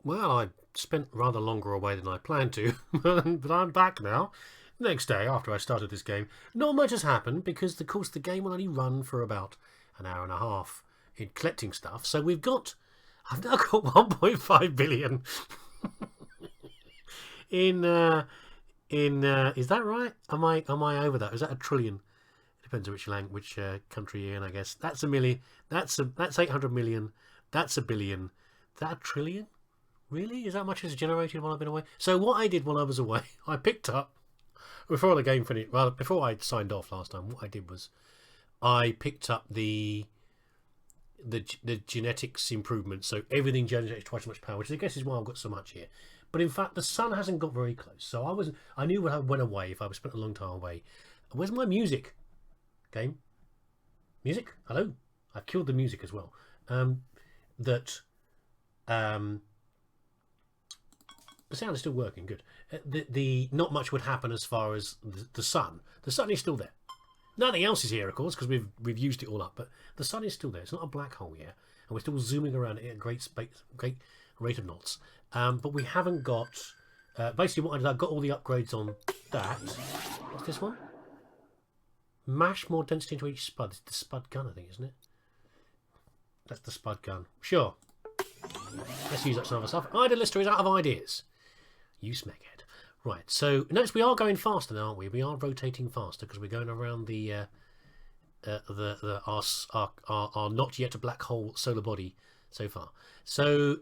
Well, I spent rather longer away than I planned to, but I'm back now. Next day, after I started this game, not much has happened because, of course, the game will only run for about an hour and a half in collecting stuff. So I've now got 1.5 billion in is that right? Am I over that? Is that a trillion? It depends on which country you're in, I guess. That's a million. That's 800 million. That's a billion. Is that a trillion? Really? Is that much as generated while I've been away? So what I did while I was away, I picked up before the game finished. Well, before I signed off last time, what I did was I picked up the genetics improvement. So everything generates twice as much power, which I guess is why I've got so much here. But in fact, the sun hasn't got very close. So I knew when I went away, if I was spent a long time away. Where's my music? Game? Music? Hello? I've killed the music as well. The sound is still working, good. The not much would happen as far as the sun. The sun is still there. Nothing else is here, of course, because we've used it all up. But the sun is still there. It's not a black hole yet, and we're still zooming around it at a great rate of knots. But we haven't got. Basically, what I did, I got all the upgrades on that. What's this one? Mash more density into each spud. It's the spud gun, I think, isn't it? That's the spud gun. Sure. Let's use up some other stuff. Idle lister is out of ideas. You smeghead. Right, so notice we are going faster now, aren't we? We are rotating faster because we're going around our not yet a black hole solar body so far. So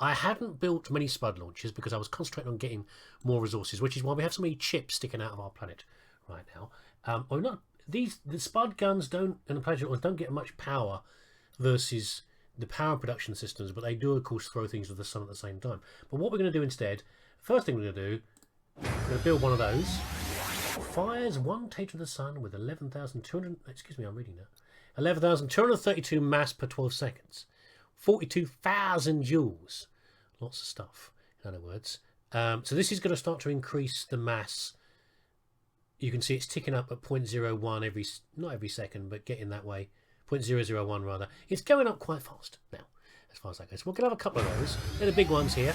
I hadn't built many spud launches because I was concentrating on getting more resources, which is why we have so many chips sticking out of our planet right now. The spud guns and the planetary ones don't get much power versus the power production systems, but they do of course throw things with the sun at the same time. But what we're going to do instead, first thing we're going to do, we're going to build one of those. Fires one taste of the sun with 11,200. Excuse me, I'm reading that. 11,232 mass per 12 seconds. 42,000 joules. Lots of stuff, in other words. So this is going to start to increase the mass. You can see it's ticking up at 0.01 not every second, but getting that way. 0.001 rather. It's going up quite fast now, as far as that goes. We're going to have a couple of those. They're the big ones here.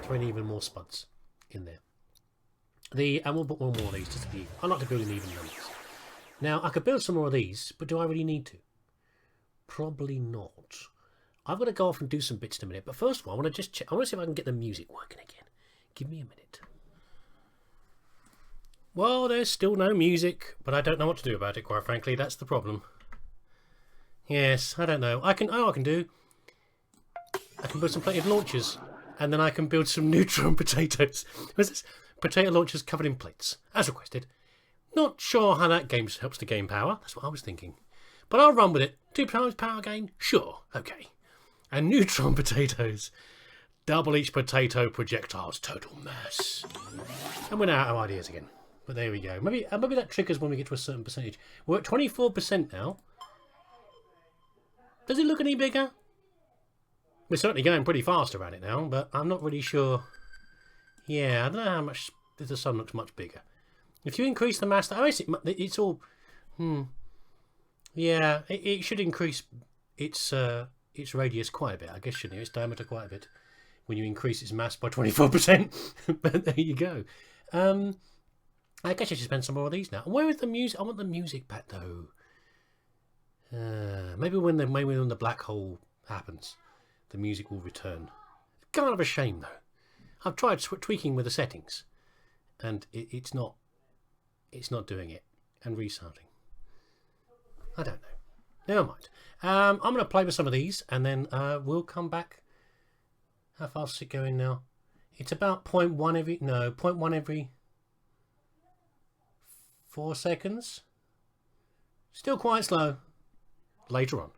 Throwing even more spuds in there. And we'll put one more of these just to be. I like to build in even numbers. Now I could build some more of these, but do I really need to? Probably not. I've got to go off and do some bits in a minute. But first of all, I want to just check. I want to see if I can get the music working again. Give me a minute. Well, there's still no music, but I don't know what to do about it. Quite frankly, that's the problem. Yes, I don't know. I can build some plenty of launchers, and then I can build some neutron potatoes. What's this? Potato launchers covered in plates, as requested. Not sure how that helps to gain power. That's what I was thinking. But I'll run with it. 2 times power gain? Sure. Okay. And neutron potatoes. Double each potato projectile's total mass. And we're now out of ideas again. But there we go. Maybe that triggers when we get to a certain percentage. We're at 24% now. Does it look any bigger? We're certainly going pretty fast around it now, but I'm not really sure. Yeah, I don't know how much the sun looks much bigger. If you increase the mass, it's all. Yeah, it should increase its radius quite a bit. I guess shouldn't it? Its diameter quite a bit when you increase its mass by 24%. But there you go. I guess I should spend some more of these now. Where is the music? I want the music back though. Maybe when the black hole happens, the music will return. Kind of a shame though. I've tried tweaking with the settings, and it's not doing it. And restarting. I don't know. Never mind. I'm going to play with some of these, and then we'll come back. How fast is it going now? It's about 0.1 every 4 seconds. Still quite slow. Later on.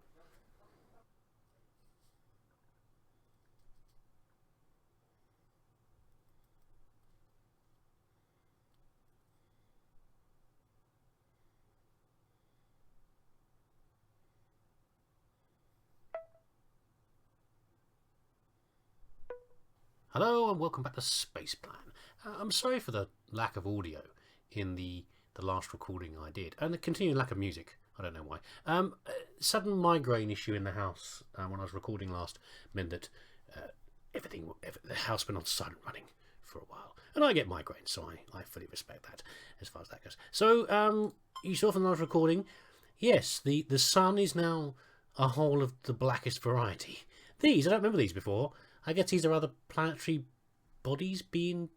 Hello and welcome back to Spaceplan. I'm sorry for the lack of audio in the last recording I did, and the continued lack of music. I don't know why. Sudden migraine issue in the house when I was recording last meant that the house went on silent running for a while. And I get migraines, so I fully respect that as far as that goes. So, you saw from the last recording, yes, the sun is now a hole of the blackest variety. These, I don't remember these before. I guess these are other planetary bodies being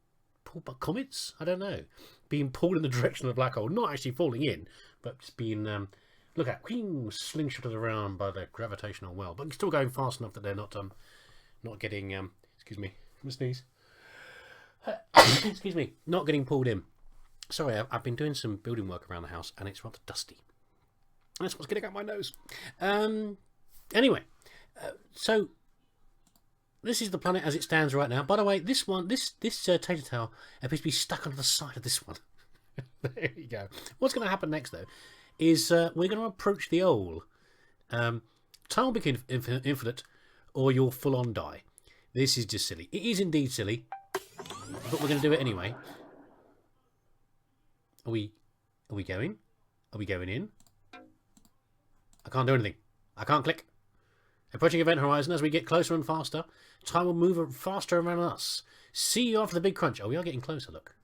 pulled by comets? I don't know. Being pulled in the direction of the black hole. Not actually falling in, but just being, look at, slingshotted around by the gravitational well. But still going fast enough that they're not getting, excuse me, I'm sneeze. Excuse me, not getting pulled in. Sorry, I've been doing some building work around the house and it's rather dusty. That's what's getting up my nose. Anyway, so this is the planet as it stands right now. By the way, this tater tower appears to be stuck onto the side of this one. There you go. What's going to happen next, though, is we're going to approach the hole. Time will become infinite, or you'll full on die. This is just silly. It is indeed silly, but we're going to do it anyway. Are we going? Are we going in? I can't do anything. I can't click. Approaching event horizon as we get closer and faster. Time will move faster around us. See you after the big crunch. Oh, we are getting closer, look.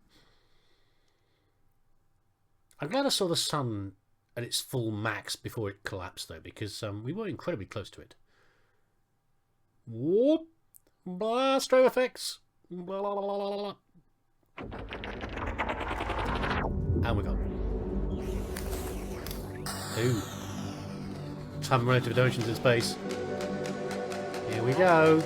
I'm glad I saw the sun at its full max before it collapsed, though, because we were incredibly close to it. Whoop! Blast strobe effects! Blah, blah, blah, blah, blah. And we're gone. Ooh. Time relative oceans in space. Here we go.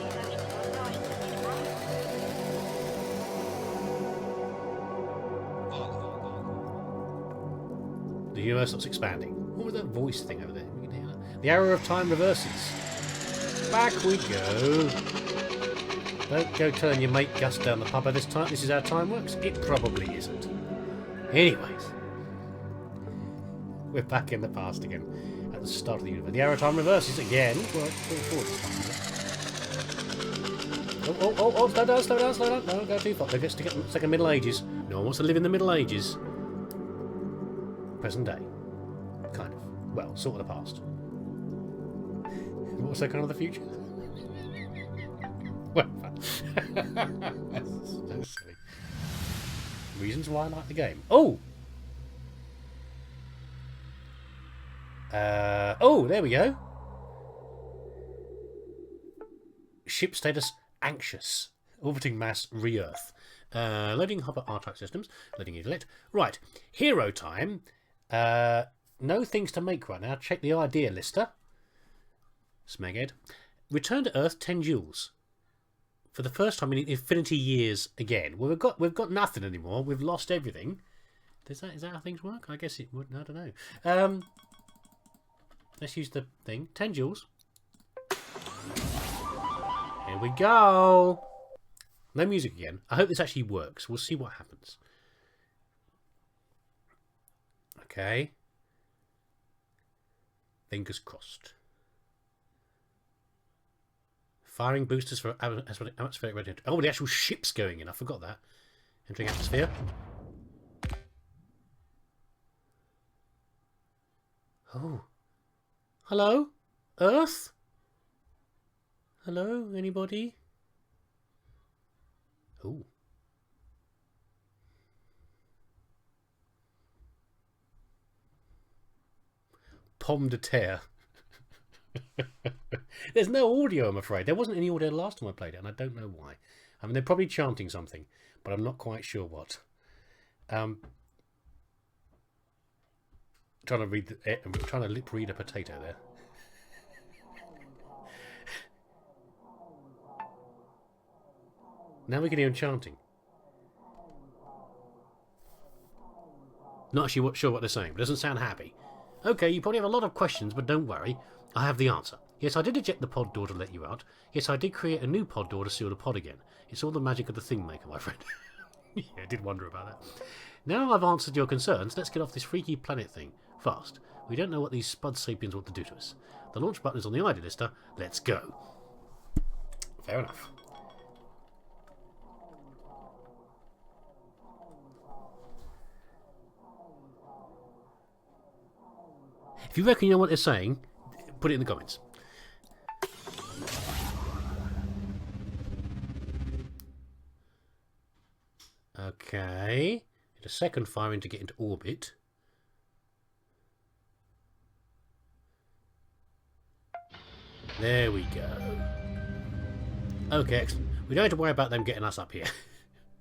The universe looks expanding. What was that voice thing over there? We can hear that. The arrow of time reverses. Back we go. Don't go telling your mate Gus down the pub at this time. This is how time works. It probably isn't. Anyways, we're back in the past again. At the start of the universe. The arrow of time reverses again. Well, oh, slow down. No, don't go too far. Don't get stuck in the second Middle Ages. No one wants to live in the Middle Ages. Present day. Kind of. Well, sort of the past. What was that kind of the future? Well, that's so silly. Reasons why I like the game. Oh! Oh, there we go. Ship status anxious. Orbiting mass re-Earth. Loading hopper R-type systems. Loading intellect. Right. Hero time. No things to make right now. Check the idea lister. Smeghead. Return to Earth 10 joules. For the first time in infinity years again. Well, we've got nothing anymore. We've lost everything. Is that how things work? I guess it would. I don't know. Let's use the thing. 10 joules. Here we go. No music again. I hope this actually works. We'll see what happens. Okay. Fingers crossed. Firing boosters for atmospheric radiant. Oh, the actual ship's going in. I forgot that. Entering atmosphere. Oh. Hello? Earth? Hello? Anybody? Oh. Pomme de terre. There's no audio, I'm afraid. There wasn't any audio last time I played it, and I don't know why. I mean, they're probably chanting something, but I'm not quite sure what. Trying to lip read a potato there. Now we can hear him chanting. Not actually sure what they're saying, but it doesn't sound happy. Okay, you probably have a lot of questions, but don't worry. I have the answer. Yes, I did eject the pod door to let you out. Yes, I did create a new pod door to seal the pod again. It's all the magic of the thing maker, my friend. Yeah, I did wonder about that. Now I've answered your concerns, let's get off this freaky planet thing. Fast. We don't know what these spud sapiens want to do to us. The launch button is on the ID lister. Let's go. Fair enough. If you reckon you know what they're saying, put it in the comments. Okay. Need a second firing to get into orbit. There we go. Okay, excellent. We don't have to worry about them getting us up here.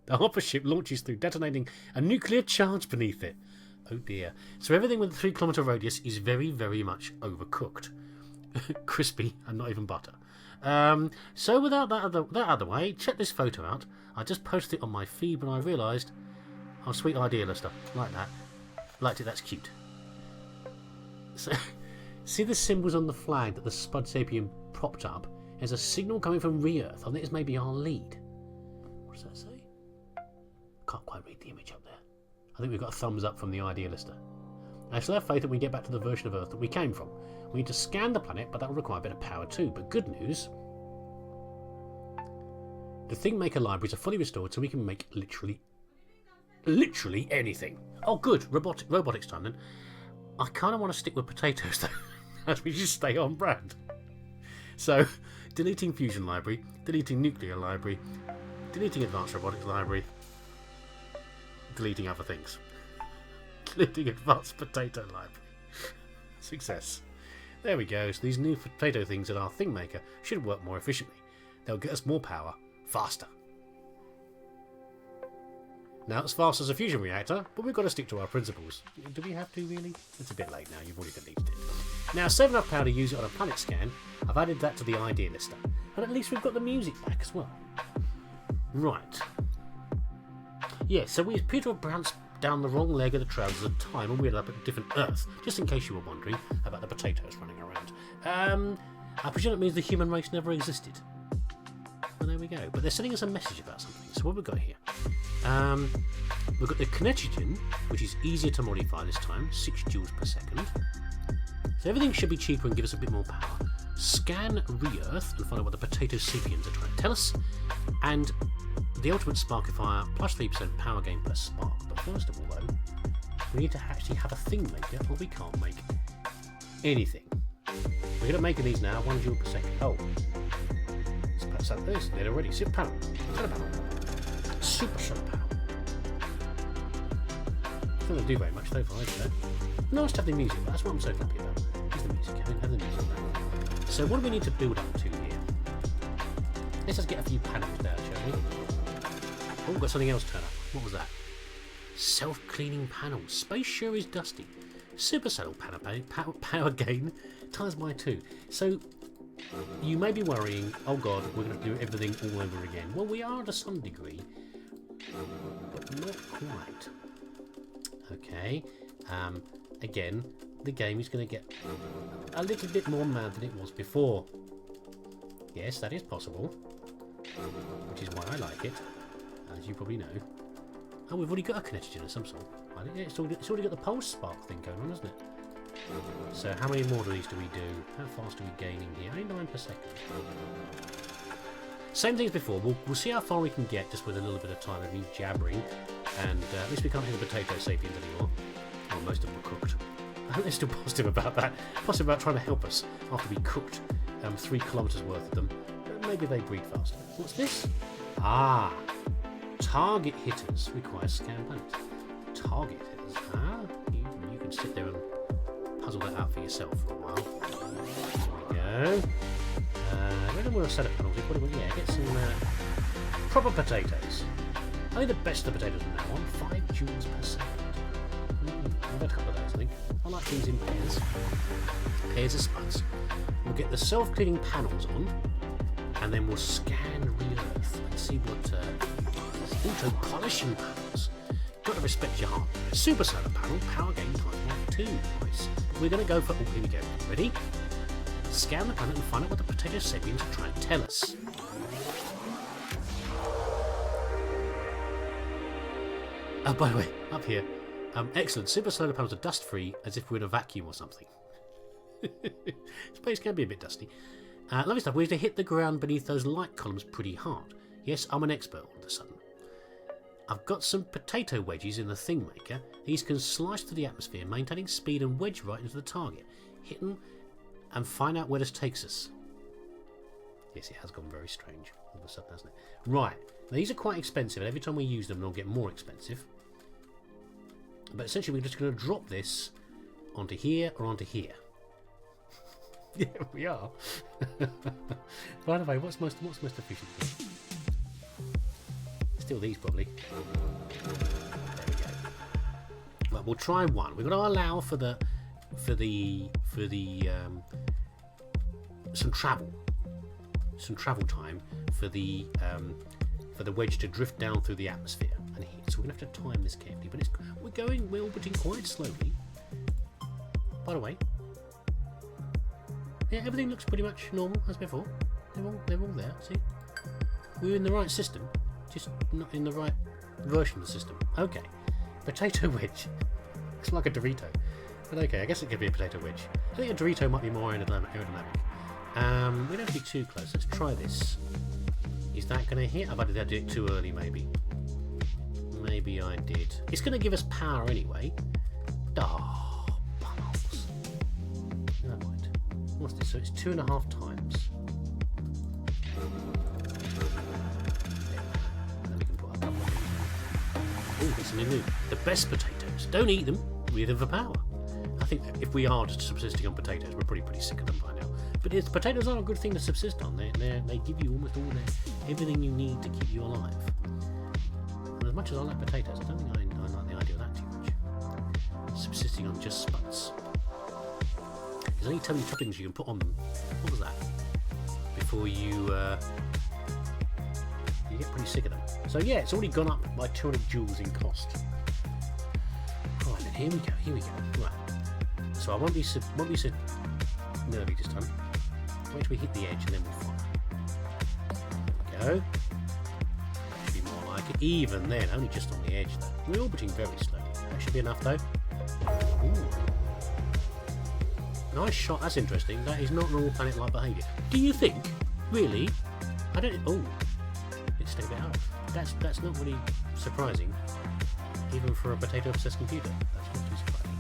The hopper ship launches through, detonating a nuclear charge beneath it. Oh dear. So everything with a 3-kilometre radius is very, very much overcooked. Crispy and not even butter. So without that other way, check this photo out. I just posted it on my feed when I realised, oh, sweet idea, Lister. Like that. Liked it, that's cute. So, see the symbols on the flag that the Spud Sapien propped up? There's a signal coming from Re-Earth. I think it's maybe our lead. What does that say? Can't quite read the image up there. I think we've got a thumbs up from the idea lister. I still have faith that we get back to the version of Earth that we came from. We need to scan the planet, but that will require a bit of power too. But good news, the Thingmaker libraries are fully restored, so we can make literally anything. Oh good, robotics time then. I kind of want to stick with potatoes though, as we just stay on brand. So, deleting fusion library, deleting nuclear library, deleting advanced robotics library, deleting other things. Deleting advanced potato library. Success. There we go. So these new potato things at our Thingmaker should work more efficiently. They'll get us more power faster. Now as fast as a fusion reactor, but we've got to stick to our principles. Do we have to really? It's a bit late now, you've already deleted it. Now save enough power to use it on a planet scan. I've added that to the idea lister. And at least we've got the music back as well. Right. Yeah, so we appear to have bounced down the wrong leg of the trousers at a time when we ended up at a different Earth, just in case you were wondering about the potatoes running around. I presume it means the human race never existed. Well, there we go. But they're sending us a message about something. So what have we got here? We've got the kinetogen, which is easier to modify this time, 6 joules per second. So everything should be cheaper and give us a bit more power. Scan Re-Earth and find out what the potato sapiens are trying to tell us. And the ultimate sparkifier, plus 3% power gain per spark. But first of all though, we need to actually have a Thingmaker or we can't make anything. We're going to make these now, 1 joule per second. Oh. So there's it already. Super panel. Solar panel. Super solar panel. Doesn't do very much though for either. Nice to have the music, but that's what I'm so happy about. Here's the music. I don't have the music now. So what do we need to build up to here? Let's just get a few panels down, shall we? Oh, we've got something else turn up. What was that? Self-cleaning panels. Space sure is dusty. Super solar panel power gain times by 2. So you may be worrying, oh god, we're going to do everything all over again. Well, we are to some degree, but not quite. Okay, again, the game is going to get a little bit more mad than it was before. Yes, that is possible, which is why I like it, as you probably know. Oh, we've already got a kinetogen of some sort. It's already got the pulse spark thing going on, hasn't it? So how many more of these do we do? How fast are we gaining here? Only 9 per second. Same thing as before. We'll see how far we can get just with a little bit of time of me jabbering. And at least we can't do the potato sapiens anymore. Well, most of them were cooked. I hope they're still positive about that. Positive about trying to help us after we cooked 3 kilometres worth of them. Maybe they breed faster. What's this? Ah! Target hitters require scan planets. Target hitters? Ah? You can sit there and puzzle that out for yourself for a while. There we go. Where do we want to set up panels? Yeah, get some proper potatoes. Only the best of potatoes from now on. 5 joules per second. I've got a couple of those, I think. I like these in pairs. Pairs of spuds. We'll get the self-cleaning panels on, and then we'll scan Re-Earth and see what auto polishing panels. Got to respect your heart. Super solar panel, power gain times 2. Nice. We're going to go for. Oh, here we go. Ready? Scan the planet and find out what the potato sapiens are trying to tell us. Oh, by the way, up here. Excellent. Super solar panels are dust free, as if we're in a vacuum or something. Space can be a bit dusty. Lovely stuff. We have to hit the ground beneath those light columns pretty hard. Yes, I'm an expert all of a sudden. I've got some potato wedges in the Thingmaker. These can slice through the atmosphere, maintaining speed and wedge right into the target. Hit them and find out where this takes us. Yes, it has gone very strange all of a sudden, hasn't it? Right. Now, these are quite expensive, and every time we use them, they'll get more expensive. But essentially, we're just going to drop this onto here or onto here. Yeah, we are. By the way, what's most efficient here? Still these, probably. There we go. Right, we'll try one. We're going to allow for the some travel time for the wedge to drift down through the atmosphere and hit. So we're going to have to time this carefully. But we're orbiting quite slowly. By the way, yeah, everything looks pretty much normal as before. They're all there. See, we're in the right system, just not in the right version of the system. Okay, potato wedge. Looks like a Dorito, but okay, I guess it could be a potato wedge. I think a Dorito might be more aerodynamic. We don't have to be too close. Let's try this. Is that going to hit? I might have did it too early, maybe. Maybe I did. It's going to give us power anyway. Oh, bubbles. Never mind. What's this? So it's 2.5 times. Then we can put a couple of things. Oh, it's new. The best potatoes. Don't eat them. Read them for power. I think if we are just subsisting on potatoes, we're pretty sick of them by now. But potatoes are a good thing to subsist on. They give you almost everything you need to keep you alive. And as much as I like potatoes, I don't think I like the idea of that too much. Subsisting on just spuds. There's only so many toppings you can put on them. What was that? Before you get pretty sick of them. So yeah, it's already gone up by 200 joules in cost. Right, then here we go. Right. So I won't be so nervy this time. Wait till we hit the edge and then we'll fire. There we go. That should be more like it. Even then, only just on the edge though. We're orbiting very slowly. That should be enough though. Ooh. Nice shot, that's interesting. That is not normal planet-like behaviour. Do you think? Really? I don't... Oh. Let's stay a bit out. That's not really surprising. Even for a potato-obsessed computer. That's not too surprising.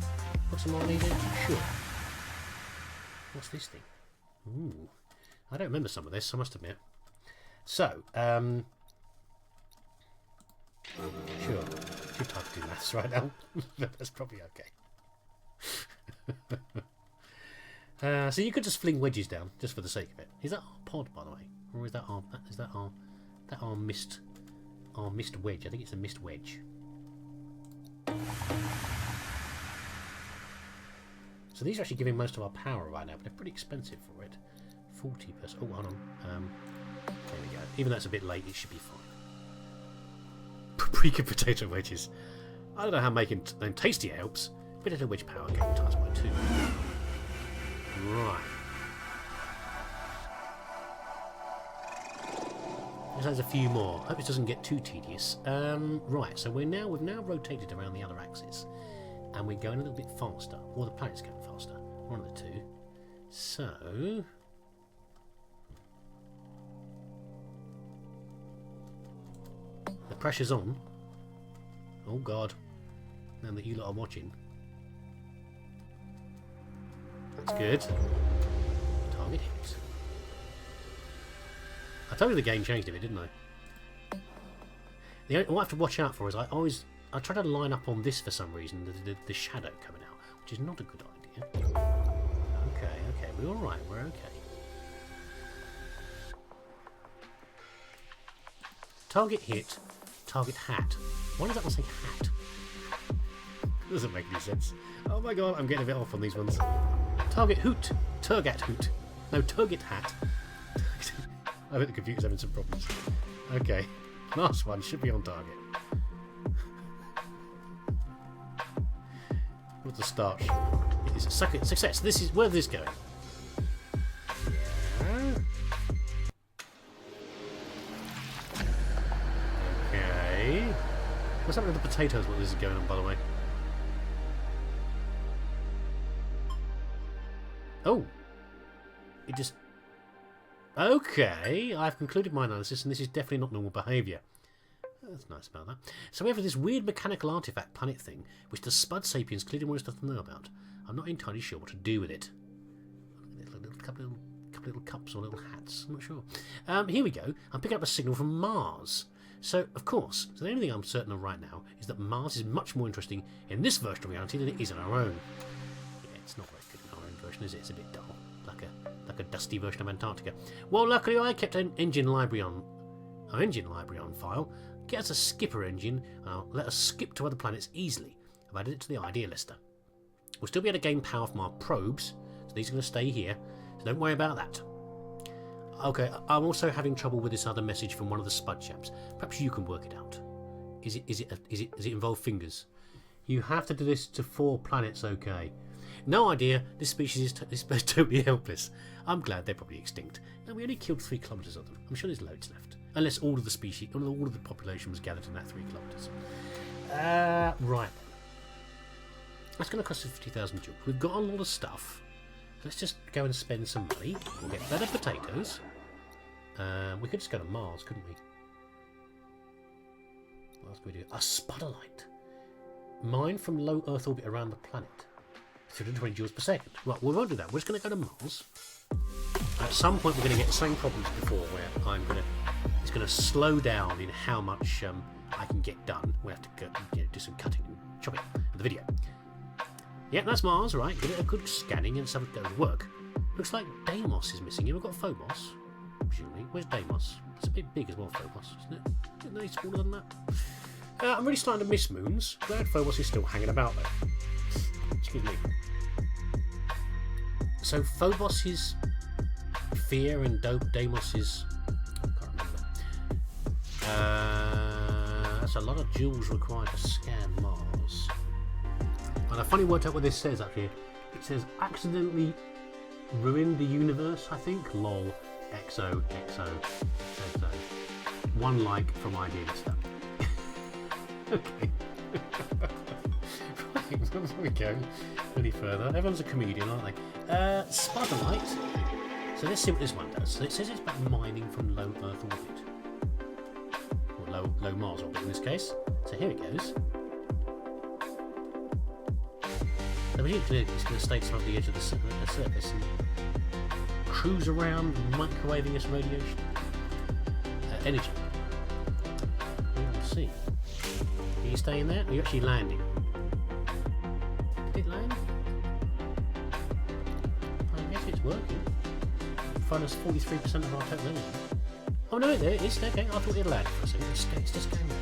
Put some more on these in? Sure. What's this thing? Ooh. I don't remember some of this, I must admit. So, sure. Too tough to do maths right now. That's probably okay. So you could just fling wedges down, just for the sake of it. Is that our pod, by the way? Or is that our missed wedge? I think it's a missed wedge. So these are actually giving most of our power right now, but they're pretty expensive for it. 40%. Oh, hold on. There we go. Even though it's a bit late, it should be fine. Paprika potato wedges. I don't know how making them tastier helps. Potato wedge power getting times by 2. Right. There's a few more. Hope this doesn't get too tedious. Right. So we've now rotated around the other axis. And we're going a little bit faster, or the planet's going faster, one of the two. So, the pressure's on. Oh God, now that you lot are watching. That's good. Target hit. I told you the game changed a bit, didn't I? What I have to watch out for is I try to line up on this for some reason, the shadow coming out, which is not a good idea. Okay, we're alright, we're okay. Target hit, target hat. Why does that one say hat? Doesn't make any sense. Oh my god, I'm getting a bit off on these ones. Target hoot, target hoot. No, target hat. I think the computer's having some problems. Okay, last one should be on target. What's the start? It is a success. This is where this is going. Yeah. Okay. What's happening with the potatoes while this is going on, by the way? Oh. It just... Okay. I've concluded my analysis, and this is definitely not normal behaviour. That's nice about that. So we have this weird mechanical artifact planet thing, which the Spud Sapiens clearly want us to know about. I'm not entirely sure what to do with it. A couple little cups or little hats. I'm not sure. Here we go. I'm picking up a signal from Mars. So, of course, the only thing I'm certain of right now is that Mars is much more interesting in this version of reality than it is in our own. Yeah, it's not very good in our own version, is it? It's a bit dull, like a dusty version of Antarctica. Well, luckily I kept an engine library on file. Get us a skipper engine, and I'll let us skip to other planets easily. I've added it to the idea lister. We'll still be able to gain power from our probes, so these are going to stay here, so don't worry about that. Okay, I'm also having trouble with this other message from one of the Spud chaps. Perhaps you can work it out. Does it involve fingers? You have to do this to 4 planets, okay? No idea. This species is totally helpless. I'm glad they're probably extinct. No, we only killed 3 kilometres of them. I'm sure there's loads left, unless all of the species, all of the population was gathered in that 3 kilometres. Right. That's going to cost us 50,000 joules. We've got a lot of stuff. Let's just go and spend some money. We'll get better potatoes. We could just go to Mars, couldn't we? What else can we do? A spudolite. Mine from low Earth orbit around the planet. 320 joules per second. Right, we won't do that. We're just going to go to Mars. At some point, we're going to get the same problems before, where it's going to slow down in how much I can get done. We have to do some cutting and chopping of the video. Yeah, that's Mars, right? Give it a good scanning and something that will work. Looks like Deimos is missing. We've got Phobos, presumably. Where's Deimos? It's a bit big as well, Phobos, isn't it? Isn't it smaller than that? I'm really starting to miss moons. Glad Phobos is still hanging about, though. Excuse me. So Phobos is Fear and Deimos is... I can't remember. That's a lot of joules required to scan Mars. And I finally worked out what this says up here. It says accidentally ruined the universe, I think. Lol. XO. One like from Idea Lister. Okay. Right, before we go any further, everyone's a comedian, aren't they? Spudolite. So let's see what this one does. So it says it's about mining from low Earth orbit. Or low Mars orbit in this case. So here it goes. So it's going to stay on the edge of the surface and cruise around microwaving us radiation. Energy. We'll see. Are you staying there? Are you actually landing? Did it land? I guess it's working. Minus 43% of our total energy. Oh no, there it is. Okay, I thought it landed for a second. It's just going there.